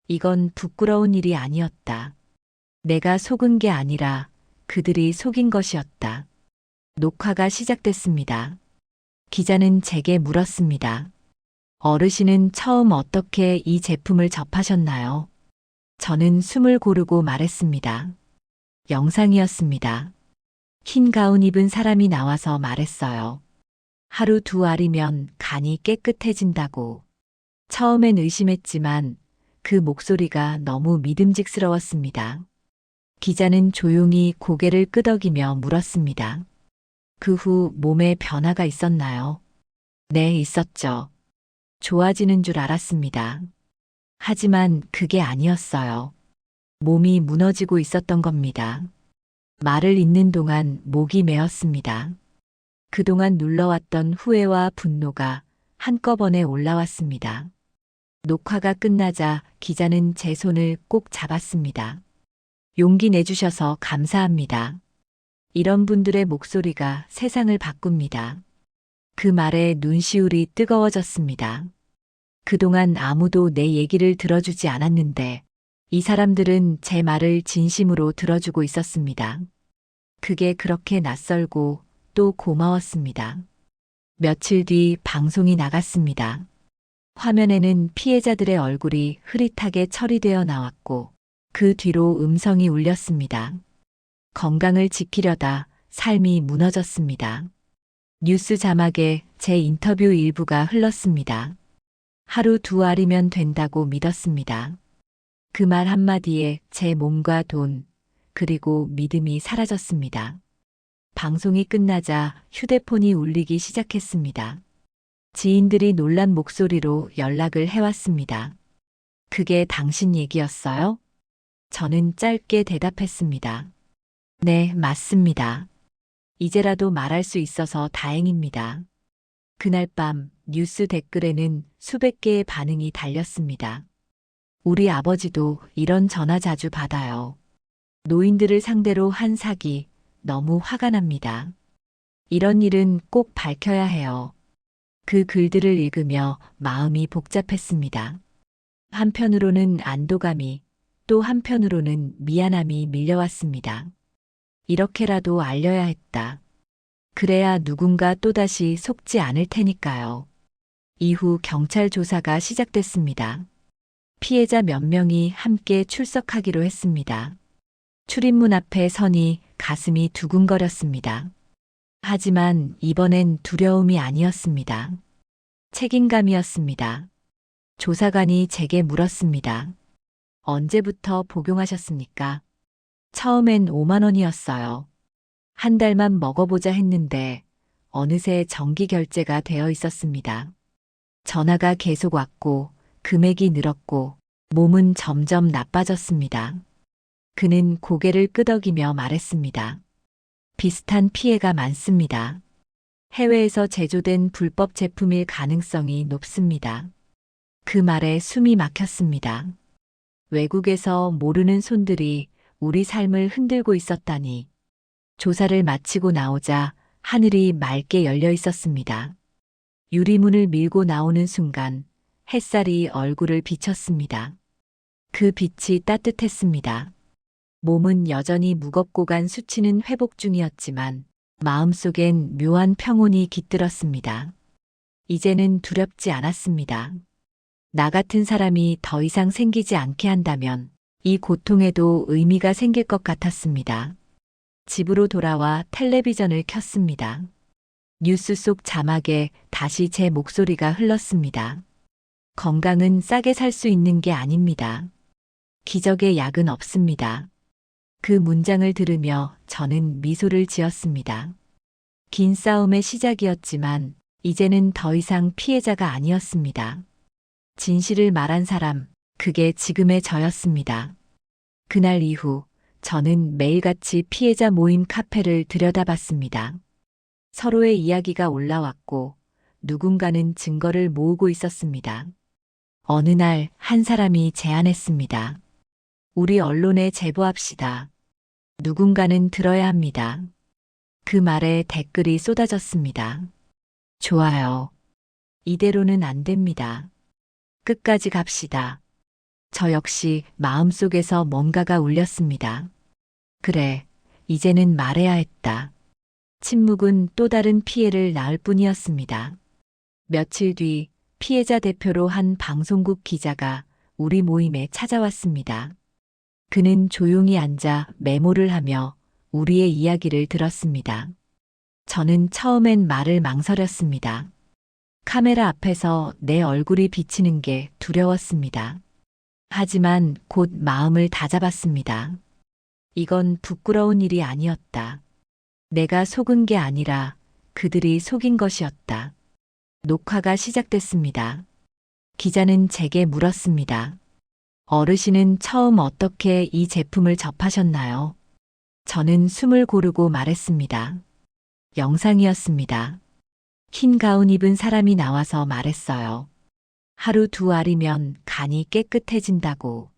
이건 부끄러운 일이 아니었다. 내가 속은 게 아니라 그들이 속인 것이었다. 녹화가 시작됐습니다. 기자는 제게 물었습니다. 어르신은 처음 어떻게 이 제품을 접하셨나요? 저는 숨을 고르고 말했습니다. 영상이었습니다. 흰 가운 입은 사람이 나와서 말했어요. 하루 두 알이면 간이 깨끗해진다고. 처음엔 의심했지만 그 목소리가 너무 믿음직스러웠습니다. 기자는 조용히 고개를 끄덕이며 물었습니다. 그 후 몸에 변화가 있었나요? 네, 있었죠. 좋아지는 줄 알았습니다. 하지만 그게 아니었어요. 몸이 무너지고 있었던 겁니다. 말을 잇는 동안 목이 메었습니다. 그동안 눌러왔던 후회와 분노가 한꺼번에 올라왔습니다. 녹화가 끝나자 기자는 제 손을 꼭 잡았습니다. 용기 내주셔서 감사합니다. 이런 분들의 목소리가 세상을 바꿉니다. 그 말에 눈시울이 뜨거워졌습니다. 그동안 아무도 내 얘기를 들어주지 않았는데 이 사람들은 제 말을 진심으로 들어주고 있었습니다. 그게 그렇게 낯설고 또 고마웠습니다. 며칠 뒤 방송이 나갔습니다. 화면에는 피해자들의 얼굴이 흐릿하게 처리되어 나왔고 그 뒤로 음성이 울렸습니다. 건강을 지키려다 삶이 무너졌습니다. 뉴스 자막에 제 인터뷰 일부가 흘렀습니다. 하루 두 알이면 된다고 믿었습니다. 그 말 한마디에 제 몸과 돈, 그리고 믿음이 사라졌습니다. 방송이 끝나자 휴대폰이 울리기 시작했습니다. 지인들이 놀란 목소리로 연락을 해왔습니다. 그게 당신 얘기였어요? 저는 짧게 대답했습니다. 네, 맞습니다. 이제라도 말할 수 있어서 다행입니다. 그날 밤 뉴스 댓글에는 수백 개의 반응이 달렸습니다. 우리 아버지도 이런 전화 자주 받아요. 노인들을 상대로 한 사기, 너무 화가 납니다. 이런 일은 꼭 밝혀야 해요. 그 글들을 읽으며 마음이 복잡했습니다. 한편으로는 안도감이, 또 한편으로는 미안함이 밀려왔습니다. 이렇게라도 알려야 했다. 그래야 누군가 또다시 속지 않을 테니까요. 이후 경찰 조사가 시작됐습니다. 피해자 몇 명이 함께 출석하기로 했습니다. 출입문 앞에 서니 가슴이 두근거렸습니다. 하지만 이번엔 두려움이 아니었습니다. 책임감이었습니다. 조사관이 제게 물었습니다. 언제부터 복용하셨습니까? 처음엔 5만 원이었어요. 한 달만 먹어보자 했는데 어느새 정기 결제가 되어 있었습니다. 전화가 계속 왔고 금액이 늘었고 몸은 점점 나빠졌습니다. 그는 고개를 끄덕이며 말했습니다. 비슷한 피해가 많습니다. 해외에서 제조된 불법 제품일 가능성이 높습니다. 그 말에 숨이 막혔습니다. 외국에서 모르는 손들이 우리 삶을 흔들고 있었다니. 조사를 마치고 나오자 하늘이 맑게 열려 있었습니다. 유리문을 밀고 나오는 순간 햇살이 얼굴을 비쳤습니다. 그 빛이 따뜻했습니다. 몸은 여전히 무겁고 간 수치는 회복 중이었지만 마음속엔 묘한 평온이 깃들었습니다. 이제는 두렵지 않았습니다. 나 같은 사람이 더 이상 생기지 않게 한다면 이 고통에도 의미가 생길 것 같았습니다. 집으로 돌아와 텔레비전을 켰습니다. 뉴스 속 자막에 다시 제 목소리가 흘렀습니다. 건강은 싸게 살 수 있는 게 아닙니다. 기적의 약은 없습니다. 그 문장을 들으며 저는 미소를 지었습니다. 긴 싸움의 시작이었지만 이제는 더 이상 피해자가 아니었습니다. 진실을 말한 사람, 그게 지금의 저였습니다. 그날 이후 저는 매일같이 피해자 모임 카페를 들여다봤습니다. 서로의 이야기가 올라왔고 누군가는 증거를 모으고 있었습니다. 어느 날 한 사람이 제안했습니다. 우리 언론에 제보합시다. 누군가는 들어야 합니다. 그 말에 댓글이 쏟아졌습니다. 좋아요. 이대로는 안 됩니다. 끝까지 갑시다. 저 역시 마음속에서 뭔가가 울렸습니다. 그래, 이제는 말해야 했다. 침묵은 또 다른 피해를 낳을 뿐이었습니다. 며칠 뒤 피해자 대표로 한 방송국 기자가 우리 모임에 찾아왔습니다. 그는 조용히 앉아 메모를 하며 우리의 이야기를 들었습니다. 저는 처음엔 말을 망설였습니다. 카메라 앞에서 내 얼굴이 비치는 게 두려웠습니다. 하지만 곧 마음을 다잡았습니다. 이건 부끄러운 일이 아니었다. 내가 속은 게 아니라 그들이 속인 것이었다. 녹화가 시작됐습니다. 기자는 제게 물었습니다. 어르신은 처음 어떻게 이 제품을 접하셨나요? 저는 숨을 고르고 말했습니다. 영상이었습니다. 흰 가운 입은 사람이 나와서 말했어요. 하루 두 알이면 간이 깨끗해진다고.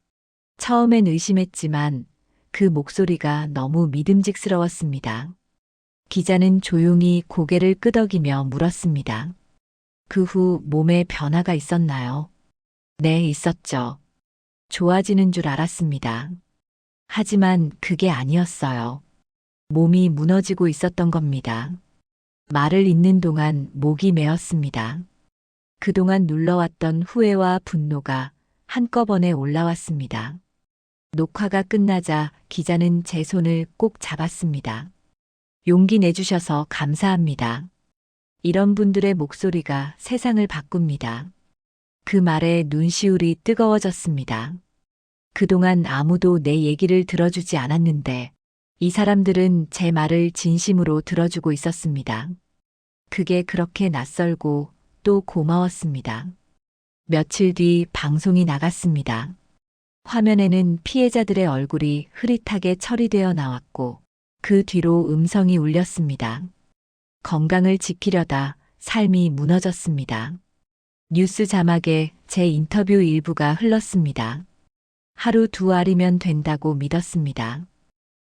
처음엔 의심했지만 그 목소리가 너무 믿음직스러웠습니다. 기자는 조용히 고개를 끄덕이며 물었습니다. 그 후 몸에 변화가 있었나요? 네, 있었죠. 좋아지는 줄 알았습니다. 하지만 그게 아니었어요. 몸이 무너지고 있었던 겁니다. 말을 잇는 동안 목이 메었습니다. 그동안 눌러왔던 후회와 분노가 한꺼번에 올라왔습니다. 녹화가 끝나자 기자는 제 손을 꼭 잡았습니다. 용기 내주셔서 감사합니다. 이런 분들의 목소리가 세상을 바꿉니다. 그 말에 눈시울이 뜨거워졌습니다. 그동안 아무도 내 얘기를 들어주지 않았는데 이 사람들은 제 말을 진심으로 들어주고 있었습니다. 그게 그렇게 낯설고 또 고마웠습니다. 며칠 뒤 방송이 나갔습니다. 화면에는 피해자들의 얼굴이 흐릿하게 처리되어 나왔고 그 뒤로 음성이 울렸습니다. 건강을 지키려다 삶이 무너졌습니다. 뉴스 자막에 제 인터뷰 일부가 흘렀습니다. 하루 두 알이면 된다고 믿었습니다.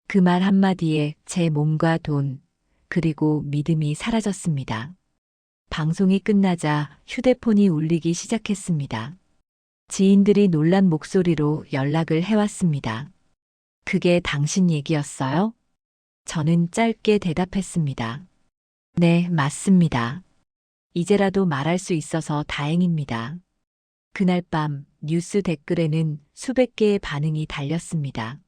그 말 한마디에 제 몸과 돈, 그리고 믿음이 사라졌습니다. 방송이 끝나자 휴대폰이 울리기 시작했습니다. 지인들이 놀란 목소리로 연락을 해왔습니다. 그게 당신 얘기였어요? 저는 짧게 대답했습니다. 네, 맞습니다. 이제라도 말할 수 있어서 다행입니다. 그날 밤 뉴스 댓글에는 수백 개의 반응이 달렸습니다.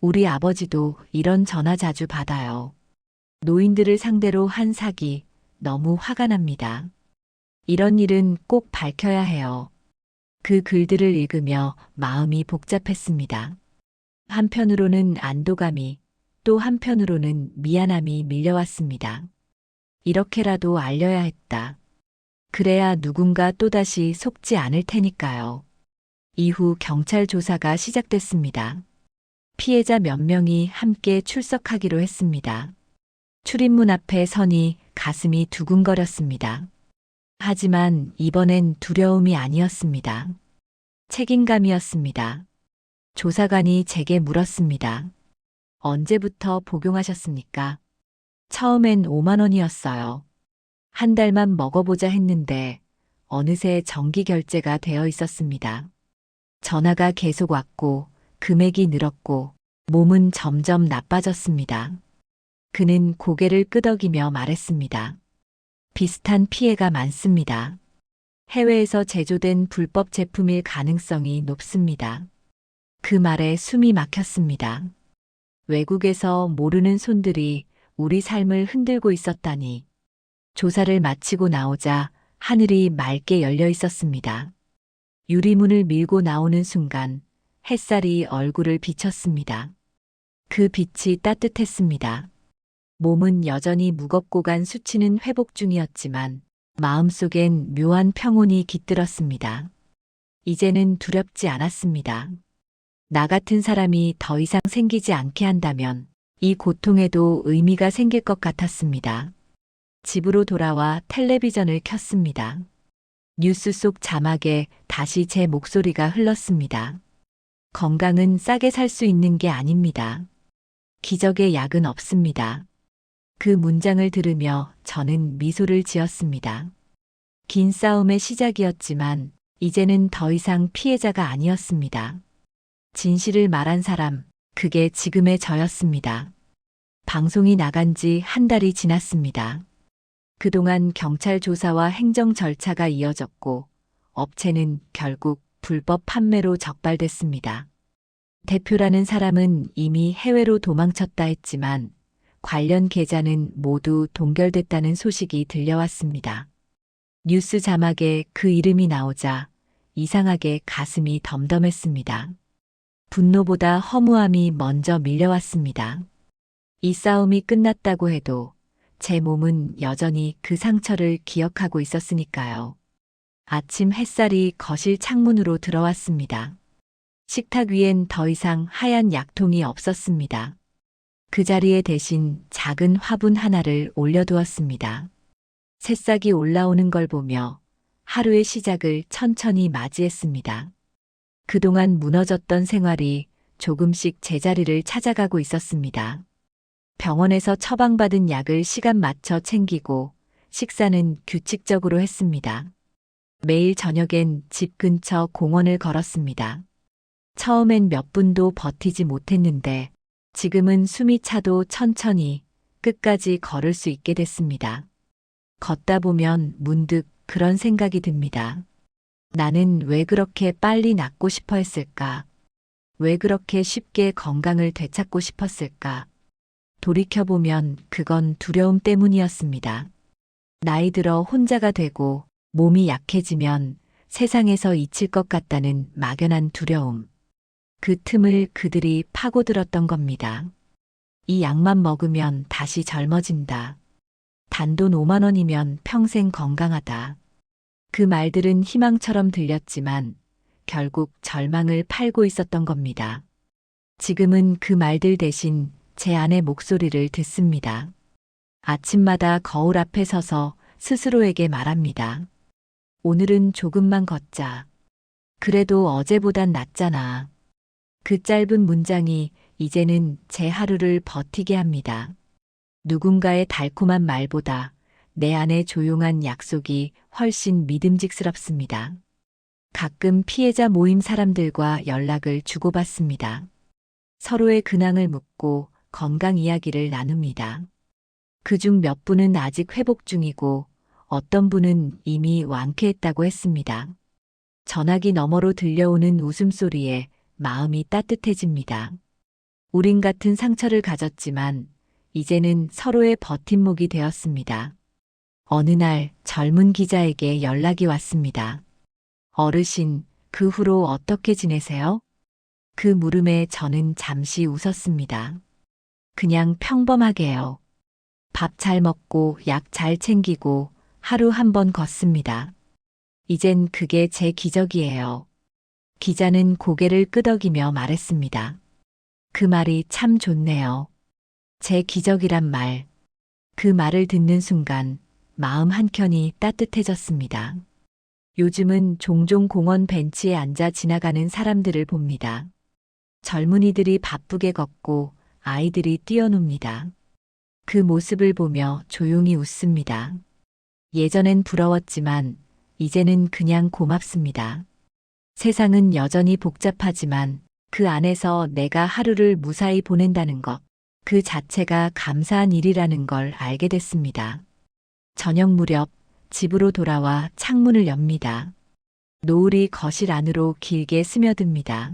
우리 아버지도 이런 전화 자주 받아요. 노인들을 상대로 한 사기, 너무 화가 납니다. 이런 일은 꼭 밝혀야 해요. 그 글들을 읽으며 마음이 복잡했습니다. 한편으로는 안도감이, 또 한편으로는 미안함이 밀려왔습니다. 이렇게라도 알려야 했다. 그래야 누군가 또다시 속지 않을 테니까요. 이후 경찰 조사가 시작됐습니다. 피해자 몇 명이 함께 출석하기로 했습니다. 출입문 앞에 서니 가슴이 두근거렸습니다. 하지만 이번엔 두려움이 아니었습니다. 책임감이었습니다. 조사관이 제게 물었습니다. 언제부터 복용하셨습니까? 처음엔 5만 원이었어요. 한 달만 먹어보자 했는데 어느새 정기 결제가 되어 있었습니다. 전화가 계속 왔고 금액이 늘었고 몸은 점점 나빠졌습니다. 그는 고개를 끄덕이며 말했습니다. 비슷한 피해가 많습니다. 해외에서 제조된 불법 제품일 가능성이 높습니다. 그 말에 숨이 막혔습니다. 외국에서 모르는 손들이 우리 삶을 흔들고 있었다니. 조사를 마치고 나오자 하늘이 맑게 열려 있었습니다. 유리문을 밀고 나오는 순간 햇살이 얼굴을 비쳤습니다. 그 빛이 따뜻했습니다. 몸은 여전히 무겁고 간 수치는 회복 중이었지만 마음속엔 묘한 평온이 깃들었습니다. 이제는 두렵지 않았습니다. 나 같은 사람이 더 이상 생기지 않게 한다면 이 고통에도 의미가 생길 것 같았습니다. 집으로 돌아와 텔레비전을 켰습니다. 뉴스 속 자막에 다시 제 목소리가 흘렀습니다. 건강은 싸게 살 수 있는 게 아닙니다. 기적의 약은 없습니다. 그 문장을 들으며 저는 미소를 지었습니다. 긴 싸움의 시작이었지만 이제는 더 이상 피해자가 아니었습니다. 진실을 말한 사람, 그게 지금의 저였습니다. 방송이 나간 지 한 달이 지났습니다. 그동안 경찰 조사와 행정 절차가 이어졌고 업체는 결국 불법 판매로 적발됐습니다. 대표라는 사람은 이미 해외로 도망쳤다 했지만 관련 계좌는 모두 동결됐다는 소식이 들려왔습니다. 뉴스 자막에 그 이름이 나오자 이상하게 가슴이 덤덤했습니다. 분노보다 허무함이 먼저 밀려왔습니다. 이 싸움이 끝났다고 해도 제 몸은 여전히 그 상처를 기억하고 있었으니까요. 아침 햇살이 거실 창문으로 들어왔습니다. 식탁 위엔 더 이상 하얀 약통이 없었습니다. 그 자리에 대신 작은 화분 하나를 올려두었습니다. 새싹이 올라오는 걸 보며 하루의 시작을 천천히 맞이했습니다. 그동안 무너졌던 생활이 조금씩 제자리를 찾아가고 있었습니다. 병원에서 처방받은 약을 시간 맞춰 챙기고 식사는 규칙적으로 했습니다. 매일 저녁엔 집 근처 공원을 걸었습니다. 처음엔 몇 분도 버티지 못했는데 지금은 숨이 차도 천천히 끝까지 걸을 수 있게 됐습니다. 걷다 보면 문득 그런 생각이 듭니다. 나는 왜 그렇게 빨리 낫고 싶어 했을까? 왜 그렇게 쉽게 건강을 되찾고 싶었을까? 돌이켜보면 그건 두려움 때문이었습니다. 나이 들어 혼자가 되고 몸이 약해지면 세상에서 잊힐 것 같다는 막연한 두려움. 그 틈을 그들이 파고들었던 겁니다. 이 약만 먹으면 다시 젊어진다. 단돈 5만 원이면 평생 건강하다. 그 말들은 희망처럼 들렸지만 결국 절망을 팔고 있었던 겁니다. 지금은 그 말들 대신 제 안의 목소리를 듣습니다. 아침마다 거울 앞에 서서 스스로에게 말합니다. 오늘은 조금만 걷자. 그래도 어제보단 낫잖아. 그 짧은 문장이 이제는 제 하루를 버티게 합니다. 누군가의 달콤한 말보다 내 안의 조용한 약속이 훨씬 믿음직스럽습니다. 가끔 피해자 모임 사람들과 연락을 주고받습니다. 서로의 근황을 묻고 건강 이야기를 나눕니다. 그중 몇 분은 아직 회복 중이고 어떤 분은 이미 완쾌했다고 했습니다. 전화기 너머로 들려오는 웃음소리에 마음이 따뜻해집니다. 우린 같은 상처를 가졌지만 이제는 서로의 버팀목이 되었습니다. 어느 날 젊은 기자에게 연락이 왔습니다. 어르신, 그 후로 어떻게 지내세요? 그 물음에 저는 잠시 웃었습니다. 그냥 평범하게요. 밥 잘 먹고 약 잘 챙기고 하루 한 번 걷습니다. 이젠 그게 제 기적이에요. 기자는 고개를 끄덕이며 말했습니다. 그 말이 참 좋네요. 제 기적이란 말. 그 말을 듣는 순간 마음 한켠이 따뜻해졌습니다. 요즘은 종종 공원 벤치에 앉아 지나가는 사람들을 봅니다. 젊은이들이 바쁘게 걷고 아이들이 뛰어놉니다. 그 모습을 보며 조용히 웃습니다. 예전엔 부러웠지만 이제는 그냥 고맙습니다. 세상은 여전히 복잡하지만 그 안에서 내가 하루를 무사히 보낸다는 것, 그 자체가 감사한 일이라는 걸 알게 됐습니다. 저녁 무렵 집으로 돌아와 창문을 엽니다. 노을이 거실 안으로 길게 스며듭니다.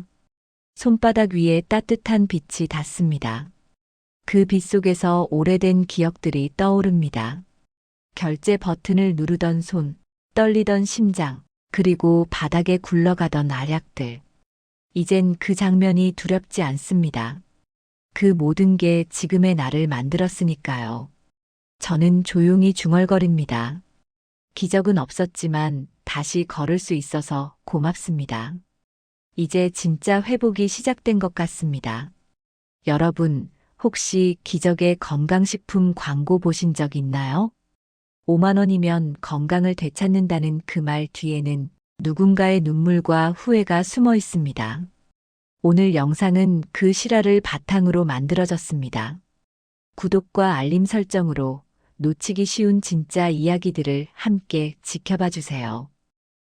손바닥 위에 따뜻한 빛이 닿습니다. 그 빛 속에서 오래된 기억들이 떠오릅니다. 결제 버튼을 누르던 손, 떨리던 심장, 그리고 바닥에 굴러가던 알약들. 이젠 그 장면이 두렵지 않습니다. 그 모든 게 지금의 나를 만들었으니까요. 저는 조용히 중얼거립니다. 기적은 없었지만 다시 걸을 수 있어서 고맙습니다. 이제 진짜 회복이 시작된 것 같습니다. 여러분, 혹시 기적의 건강식품 광고 보신 적 있나요? 5만 원이면 건강을 되찾는다는 그 말 뒤에는 누군가의 눈물과 후회가 숨어 있습니다. 오늘 영상은 그 실화를 바탕으로 만들어졌습니다. 구독과 알림 설정으로 놓치기 쉬운 진짜 이야기들을 함께 지켜봐 주세요.